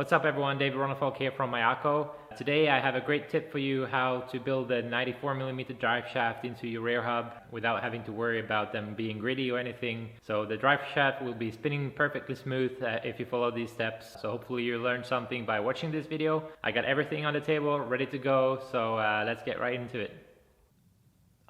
What's up everyone, David Ronnefolk here from Mayako. Today I have a great tip for you how to build a 94mm drive shaft into your rear hub without having to worry about them being gritty or anything. So the drive shaft will be spinning perfectly smooth if you follow these steps. So hopefully you learned something by watching this video. I got everything on the table ready to go, so let's get right into it.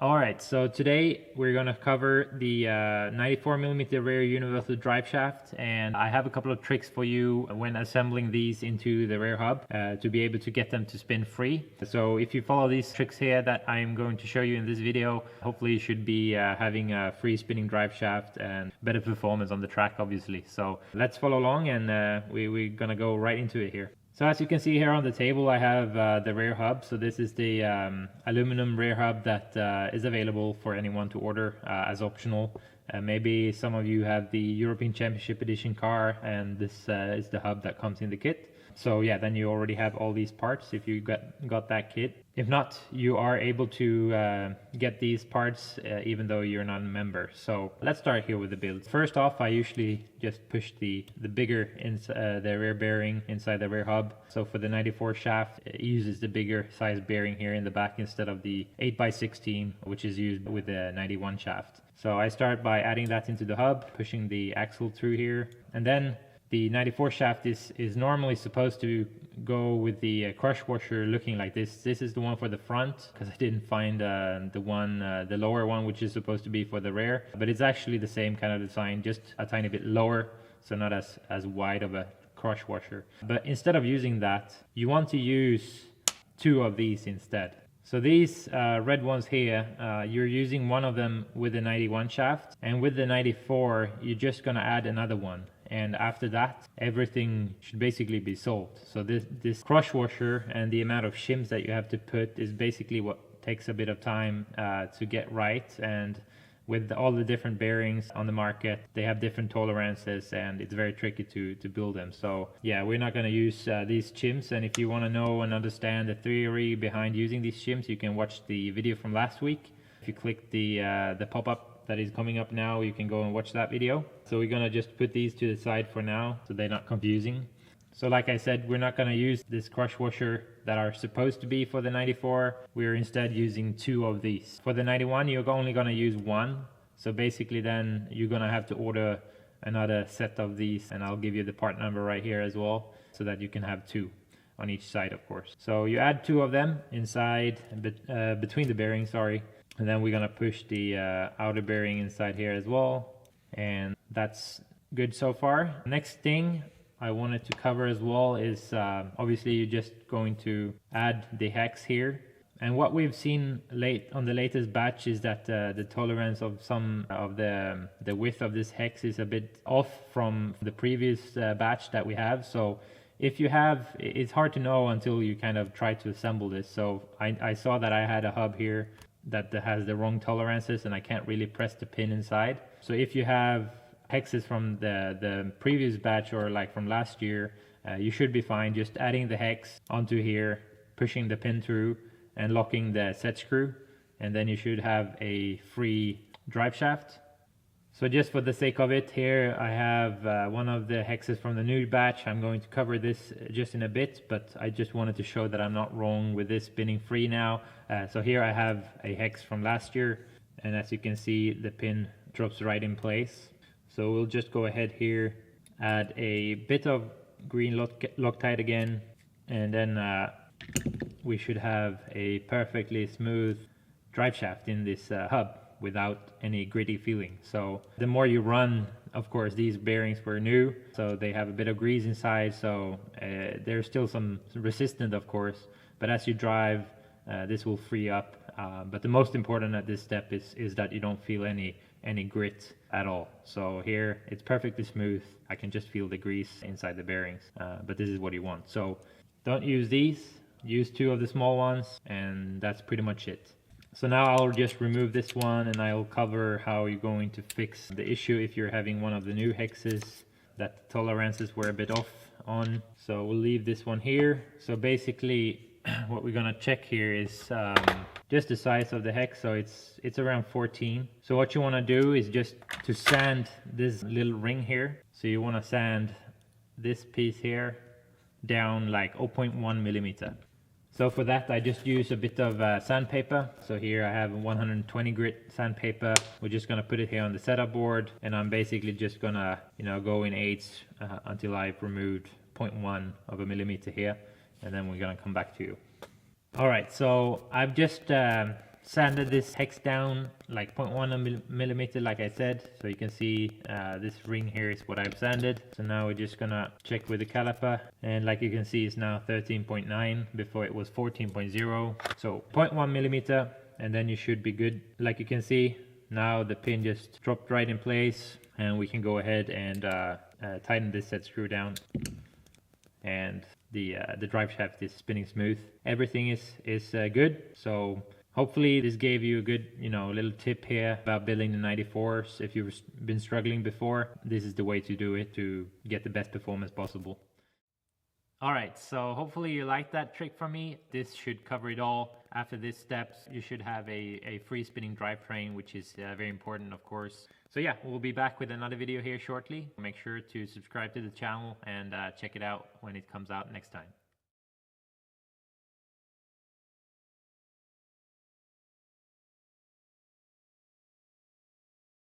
Alright, so today we're going to cover the 94mm rear universal drive shaft, and I have a couple of tricks for you when assembling these into the rear hub to be able to get them to spin free. So if you follow these tricks here that I'm going to show you in this video, hopefully you should be having a free spinning drive shaft and better performance on the track obviously. So let's follow along and we're going to go right into it here. So as you can see here on the table, I have the rear hub. So this is the aluminum rear hub that is available for anyone to order as optional. Maybe some of you have the European Championship Edition car, and this is the hub that comes in the kit. So yeah, then you already have all these parts if you got that kit. If not, you are able to get these parts even though you're not a member. So let's start here with the build. First off, I usually just push the bigger the rear bearing inside the rear hub. So for the 94 shaft, it uses the bigger size bearing here in the back instead of the 8x16, which is used with the 91 shaft. So I start by adding that into the hub, pushing the axle through here, and then the 94 shaft is normally supposed to go with the crush washer looking like this. This is the one for the front because I didn't find the lower one, which is supposed to be for the rear. But it's actually the same kind of design, just a tiny bit lower, so not as wide of a crush washer. But instead of using that, you want to use two of these instead. So these red ones here, you're using one of them with the 91 shaft, and with the 94 you're just gonna add another one. And after that, everything should basically be solved. So this crush washer and the amount of shims that you have to put is basically what takes a bit of time to get right. And with all the different bearings on the market, they have different tolerances and it's very tricky to build them. So yeah, we're not going to use these shims. And if you want to know and understand the theory behind using these shims, you can watch the video from last week. If you click the pop-up that is coming up now, you can go and watch that video. So we're gonna just put these to the side for now so they're not confusing. So like I said, we're not gonna use this crush washer that are supposed to be for the 94. We're instead using two of these. For the 91, you're only gonna use one. So basically then you're gonna have to order another set of these, and I'll give you the part number right here as well, so that you can have two on each side, of course. So you add two of them inside, between the bearings, sorry. And then we're gonna push the outer bearing inside here as well, and that's good so far. Next thing I wanted to cover as well is obviously you're just going to add the hex here. And what we've seen on the latest batch is that the tolerance of some of the width of this hex is a bit off from the previous batch that we have. So if you have, it's hard to know until you kind of try to assemble this. So I saw that I had a hub here that has the wrong tolerances and I can't really press the pin inside. So if you have hexes from the previous batch or like from last year, you should be fine just adding the hex onto here, pushing the pin through and locking the set screw, and then you should have a free drive shaft. So just for the sake of it here, I have one of the hexes from the new batch. I'm going to cover this just in a bit, but I just wanted to show that I'm not wrong with this spinning free now. So here I have a hex from last year, and as you can see, the pin drops right in place. So we'll just go ahead here, add a bit of green Loctite again, and then we should have a perfectly smooth drive shaft in this hub without any gritty feeling. So the more you run, of course, these bearings were new, so they have a bit of grease inside, so there's still some resistance, of course, but as you drive, this will free up. But the most important at this step is that you don't feel any grit at all. So here it's perfectly smooth. I can just feel the grease inside the bearings, but this is what you want. So don't use these, use two of the small ones, and that's pretty much it. So now I'll just remove this one and I'll cover how you're going to fix the issue if you're having one of the new hexes that the tolerances were a bit off on. So we'll leave this one here. So basically what we're gonna check here is just the size of the hex. So it's around 14. So what you want to do is just to sand this little ring here. So you want to sand this piece here down like 0.1 millimeter. So for that I just use a bit of sandpaper. So here I have 120 grit sandpaper. We're just gonna put it here on the setup board, and I'm basically just gonna go in eighths until I've removed 0.1 of a millimeter here, and then we're gonna come back to you. Alright, so I've just sanded this hex down like 0.1 millimeter like I said. So you can see this ring here is what I've sanded. So now we're just gonna check with the caliper, and like you can see it's now 13.9, before it was 14.0. So 0.1 millimeter, and then you should be good. Like you can see now the pin just dropped right in place, and we can go ahead and tighten this set screw down, and the drive shaft is spinning smooth. Everything is good. So hopefully this gave you a good little tip here about building the 94s. If you've been struggling before, this is the way to do it to get the best performance possible. Alright, so hopefully you liked that trick from me. This should cover it all. After these steps, you should have a free spinning drivetrain, which is very important, of course. So yeah, we'll be back with another video here shortly. Make sure to subscribe to the channel and check it out when it comes out next time.